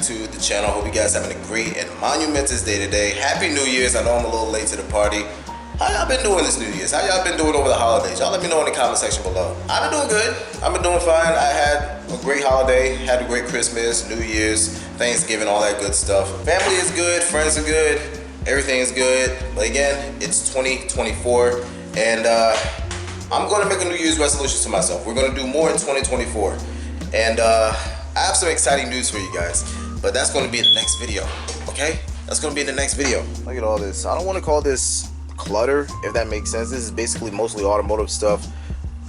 to the channel. Hope you guys having a great and monumentous day today. Happy New Year's. I know I'm a little late to the party. How y'all been doing this New Year's? How y'all been doing over the holidays? Y'all let me know in the comment section below. I've been doing good. I've been doing fine. I had a great holiday, had a great Christmas, New Year's, Thanksgiving, all that good stuff. Family is good, friends are good, everything is good. But again, it's 2024 and I'm gonna make a New Year's resolution to myself. We're gonna do more in 2024. And I have some exciting news for you guys, but that's gonna be in the next video, okay? That's gonna be in the next video. Look at all this. I don't wanna call this clutter, if that makes sense. This is basically mostly automotive stuff.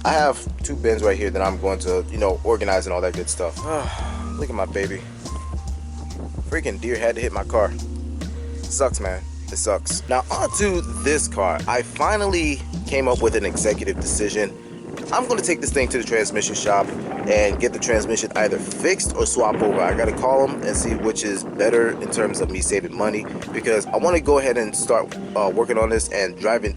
I have two bins right here that I'm going to, organize and all that good stuff. Look at my baby. Freaking deer had to hit my car. It sucks, man. It sucks. Now onto this car. I finally came up with an executive decision. I'm going to take this thing to the transmission shop and get the transmission either fixed or swap over. I got to call them and see which is better in terms of me saving money, because I want to go ahead and start working on this and driving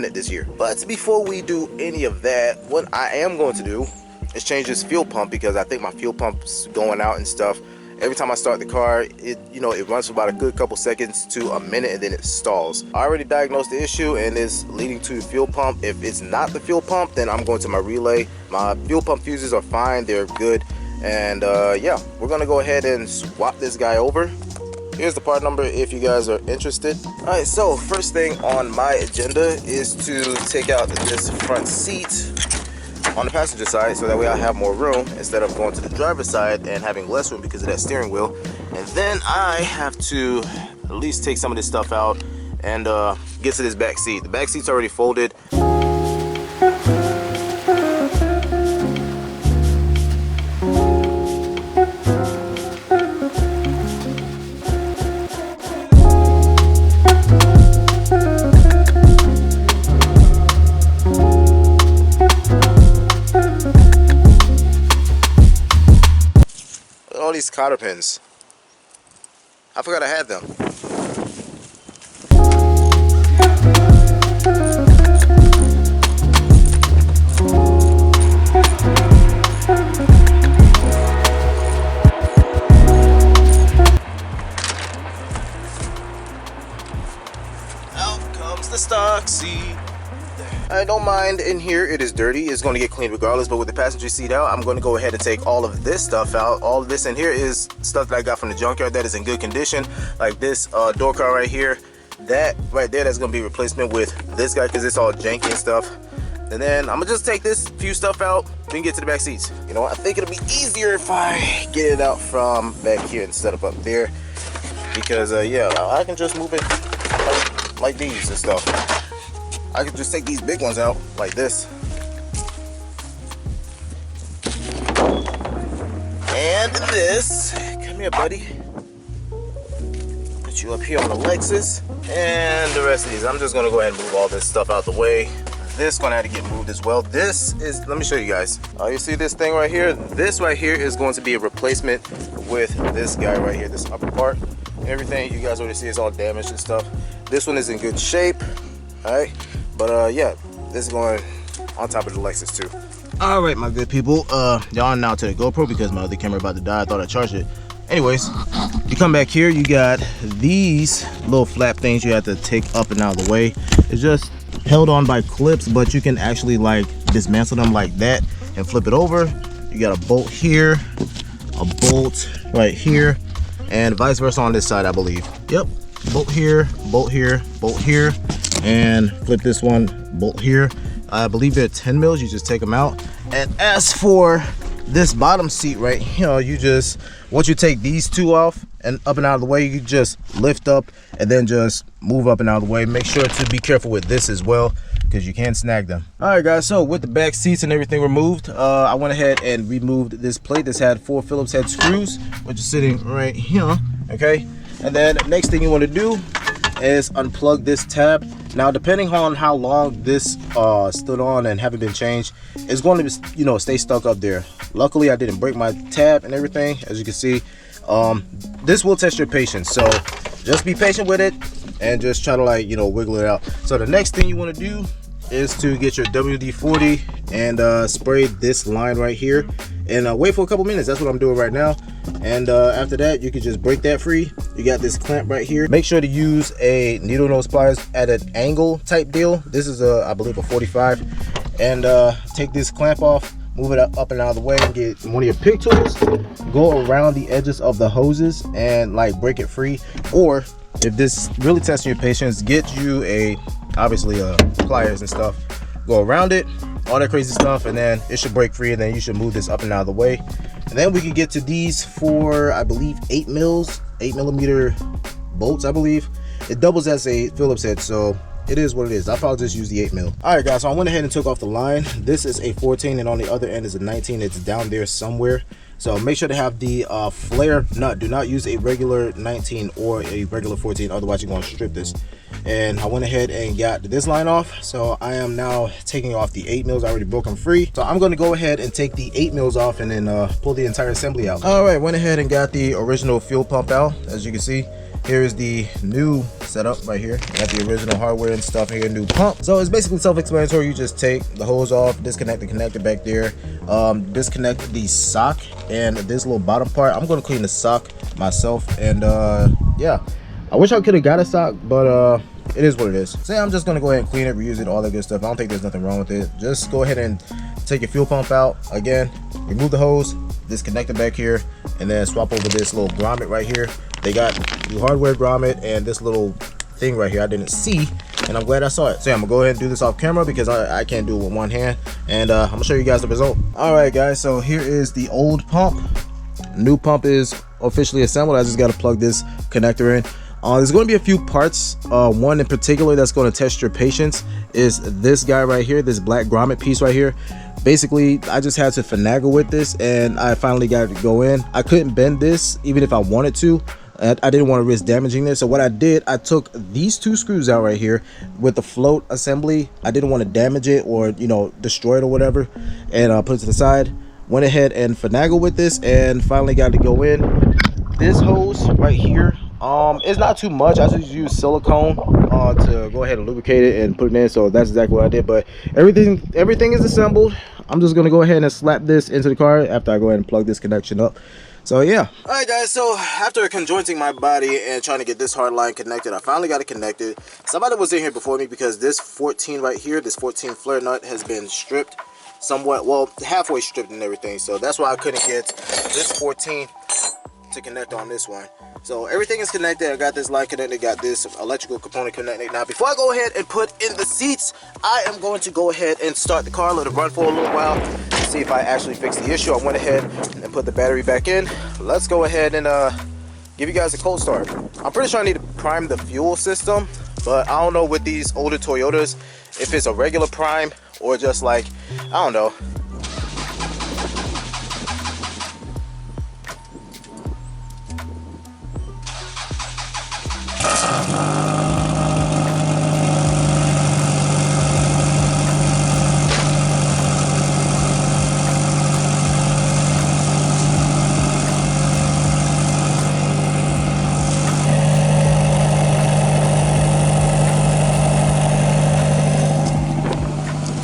it this year. But before we do any of that, what I am going to do is change this fuel pump, because I think my fuel pump's going out and stuff. Every time I start the car, it runs for about a good couple seconds to a minute and then it stalls. I already diagnosed the issue and it's leading to the fuel pump. If it's not the fuel pump, then I'm going to my relay. My fuel pump fuses are fine, they're good. And yeah, we're gonna go ahead and swap this guy over. Here's the part number if you guys are interested. All right, so first thing on my agenda is to take out this front seat on the passenger side, so that way I have more room instead of going to the driver's side and having less room because of that steering wheel. And then I have to at least take some of this stuff out and get to this back seat. The back seat's already folded. All these cotter pins. I forgot I had them. Out comes the stock seat. I don't mind in here, it is dirty, it's going to get cleaned regardless, but with the passenger seat out, I'm going to go ahead and take all of this stuff out. All of this in here is stuff that I got from the junkyard that is in good condition, like this door car right here. That right there, that's going to be replacement with this guy because it's all janky and stuff. And then I'm going to just take this few stuff out, then get to the back seats. You know what, I think it'll be easier if I get it out from back here instead of up there, because yeah, I can just move it like these and stuff. I could just take these big ones out like this. And this, come here buddy. Put you up here on the Lexus. And the rest of these, I'm just gonna go ahead and move all this stuff out the way. This gonna have to get moved as well. This is, let me show you guys. You see this thing right here? This right here is going to be a replacement with this guy right here, this upper part. Everything you guys already see is all damaged and stuff. This one is in good shape, all right? But yeah, this is going on top of the Lexus too. All right, my good people, y'all now to the GoPro because my other camera about to die. I thought I charged it. Anyways, you come back here, you got these little flap things you have to take up and out of the way. It's just held on by clips, but you can actually like dismantle them like that and flip it over. You got a bolt here, a bolt right here, and vice versa on this side, I believe. Yep, bolt here, bolt here, bolt here. And flip this one, bolt here. I believe they're 10 mils, you just take them out. And as for this bottom seat right here, once you take these two off and up and out of the way, you just lift up and then just move up and out of the way. Make sure to be careful with this as well, because you can snag them. All right guys, so with the back seats and everything removed, I went ahead and removed this plate. This had 4 Phillips head screws, which is sitting right here, okay? And then next thing you want to do is unplug this tab. Now depending on how long this stood on and haven't been changed, it's going to stay stuck up there. Luckily I didn't break my tab and everything, as you can see. This will test your patience, so just be patient with it and just try to wiggle it out. So the next thing you want to do is to get your WD-40 and spray this line right here and wait for a couple minutes. That's what I'm doing right now. And after that, you can just break that free. You got this clamp right here. Make sure to use a needle nose pliers at an angle type deal. This is I believe a 45. And take this clamp off, move it up and out of the way, and get one of your pick tools, go around the edges of the hoses and like break it free. Or if this really testing your patience, get you obviously pliers and stuff, go around it, all that crazy stuff, and then it should break free, and then you should move this up and out of the way. And then we can get to these for, I believe, 8 millimeter bolts. I believe it doubles as a Phillips head, so it is what it is. I'll probably just use the 8 mil. All right, guys, so I went ahead and took off the line. This is a 14, and on the other end is a 19. It's down there somewhere. So make sure to have the flare nut. Do not use a regular 19 or a regular 14, otherwise you're going to strip this. And I went ahead and got this line off. So I am now taking off the 8 mils. I already broke them free. So I'm going to go ahead and take the 8 mils off and then pull the entire assembly out. All right, went ahead and got the original fuel pump out. As you can see, here is the new setup right here. Got the original hardware and stuff here, new pump. So it's basically self-explanatory. You just take the hose off, disconnect the connector back there, disconnect the sock and this little bottom part. I'm going to clean the sock myself, and yeah, I wish I could have got a sock, but it is what it is. So I'm just going to go ahead and clean it, reuse it, all that good stuff. I don't think there's nothing wrong with it. Just go ahead and take your fuel pump out. Again, remove the hose, disconnect it back here, and then swap over this little grommet right here. They got new hardware grommet and this little thing right here I didn't see, and I'm glad I saw it. So yeah, I'm gonna go ahead and do this off camera because I can't do it with one hand, and I'm gonna show you guys the result. All right, guys, so here is the old pump. New pump is officially assembled. I just got to plug this connector in. There's going to be a few parts. One in particular that's going to test your patience is this guy right here, this black grommet piece right here. Basically, I just had to finagle with this, and I finally got it to go in. I couldn't bend this even if I wanted to. I didn't want to risk damaging this, so what I did, I took these 2 screws out right here with the float assembly. I didn't want to damage it or, you know, destroy it or whatever, and put it to the side. Went ahead and finagled with this and finally got it to go in. This hose right here, it's not too much. I just use silicone to go ahead and lubricate it and put it in, so that's exactly what I did. But everything is assembled. I'm just gonna go ahead and slap this into the car after I go ahead and plug this connection up. So yeah. All right, guys, so after conjointing my body and trying to get this hard line connected, I finally got it connected. Somebody was in here before me because this 14 right here, this 14 flare nut has been stripped somewhat, well, halfway stripped and everything, so that's why I couldn't get this 14 to connect on this one. So everything is connected. I got this line connected, got this electrical component connected. Now before I go ahead and put in the seats, I am going to go ahead and start the car, let it run for a little while, see if I actually fix the issue. I went ahead and put the battery back in. Let's go ahead and give you guys a cold start. I'm pretty sure I need to prime the fuel system, but I don't know with these older Toyotas if it's a regular prime or just like, I don't know.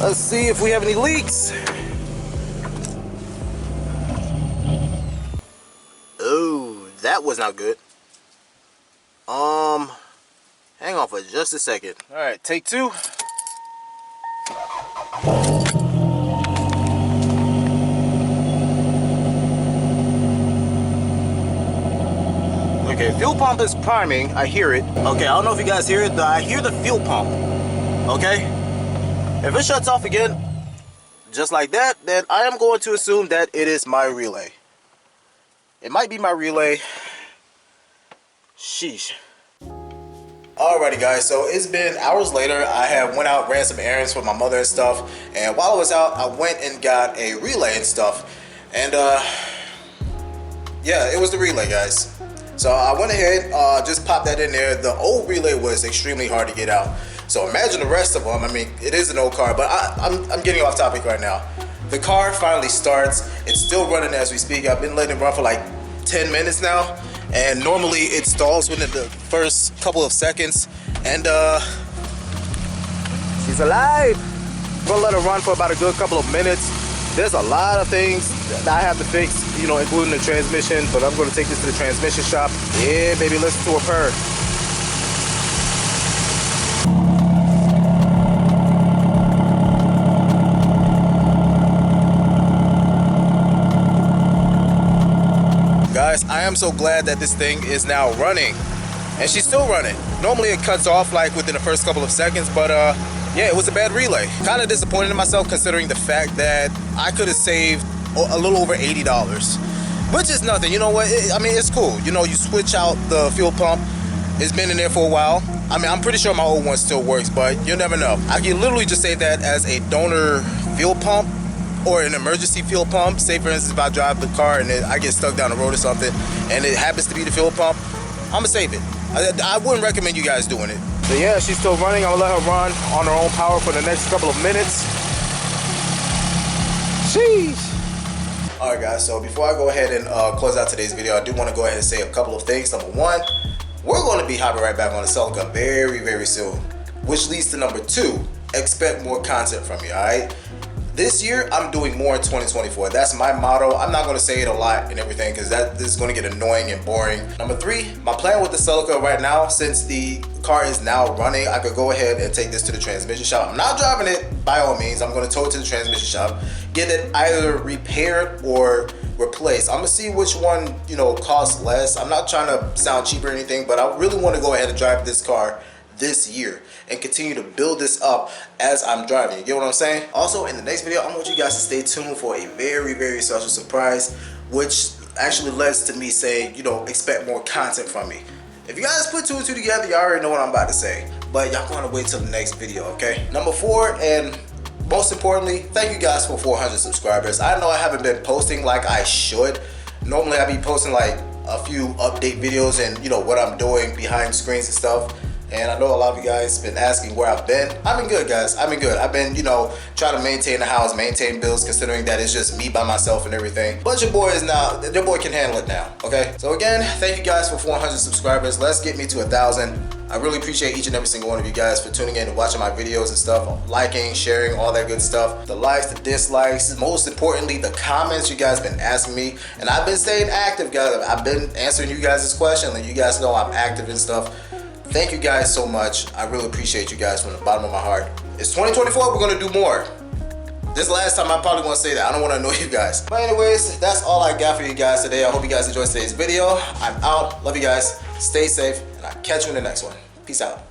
Let's see if we have any leaks. Oh, that was not good. Hang on for just a second. All right, take 2. Okay, fuel pump is priming. I hear it. Okay, I don't know if you guys hear it, but I hear the fuel pump. Okay? If it shuts off again, just like that, then I am going to assume that it is my relay. It might be my relay. Sheesh. Alrighty, guys, so it's been hours later. I have went out, ran some errands for my mother and stuff, and while I was out, I went and got a relay and stuff, and yeah, it was the relay, guys. So I went ahead, just popped that in there. The old relay was extremely hard to get out. So imagine the rest of them. I mean, it is an old car, but I'm getting off topic right now. The car finally starts. It's still running as we speak. I've been letting it run for like 10 minutes now, and normally it stalls within the first couple of seconds. And she's alive. Gonna let it run for about a good couple of minutes. There's a lot of things that I have to fix, you know, including the transmission, but I'm gonna take this to the transmission shop. Yeah, baby, listen to her purr. Guys, I am so glad that this thing is now running, and she's still running. Normally it cuts off like within the first couple of seconds, but yeah, it was a bad relay. Kind of disappointed in myself considering the fact that I could have saved a little over $80, which is nothing. You know what? I mean, it's cool. You know, you switch out the fuel pump. It's been in there for a while. I mean, I'm pretty sure my old one still works, but you never know. I can literally just save that as a donor fuel pump or an emergency fuel pump. Say for instance, if I drive the car and I get stuck down the road or something and it happens to be the fuel pump, I'm gonna save it. I wouldn't recommend you guys doing it. So yeah, she's still running. I'm gonna let her run on her own power for the next couple of minutes. Sheesh. All right guys, so before I go ahead and close out today's video, I do want to go ahead and say a couple of things. Number one, we're going to be hopping right back on the Celica very, very soon, which leads to number two, expect more content from me, all right? This year, I'm doing more in 2024. That's my motto. I'm not going to say it a lot and everything because this is going to get annoying and boring. Number three, my plan with the Celica right now, since the car is now running, I could go ahead and take this to the transmission shop. I'm not driving it by all means. I'm going to tow it to the transmission shop, get it either repaired or replaced. I'm going to see which one, you know, costs less. I'm not trying to sound cheap or anything, but I really want to go ahead and drive this car this year and continue to build this up as I'm driving. You get what I'm saying? Also, in the next video, I want you guys to stay tuned for a very, very special surprise, which actually leads to me saying, you know, expect more content from me. If you guys put two and two together, you already know what I'm about to say, but y'all gonna wait till the next video, okay? Number four, and most importantly, thank you guys for 400 subscribers. I know I haven't been posting like I should. Normally I be posting like a few update videos and, you know, what I'm doing behind screens and stuff. And I know a lot of you guys been asking where I've been. I've been good, guys. I've been good. I've been, you know, trying to maintain the house, maintain bills, considering that it's just me by myself and everything. But your boy can handle it now, okay? So again, thank you guys for 400 subscribers. Let's get me to 1,000. I really appreciate each and every single one of you guys for tuning in and watching my videos and stuff, liking, sharing, all that good stuff. The likes, the dislikes, most importantly, the comments you guys been asking me. And I've been staying active, guys. I've been answering you guys' questions, and you guys know I'm active and stuff. Thank you guys so much. I really appreciate you guys from the bottom of my heart. It's 2024, we're gonna do more. This last time I probably won't say that. I don't wanna annoy you guys. But anyways, that's all I got for you guys today. I hope you guys enjoyed today's video. I'm out. Love you guys. Stay safe, and I'll catch you in the next one. Peace out.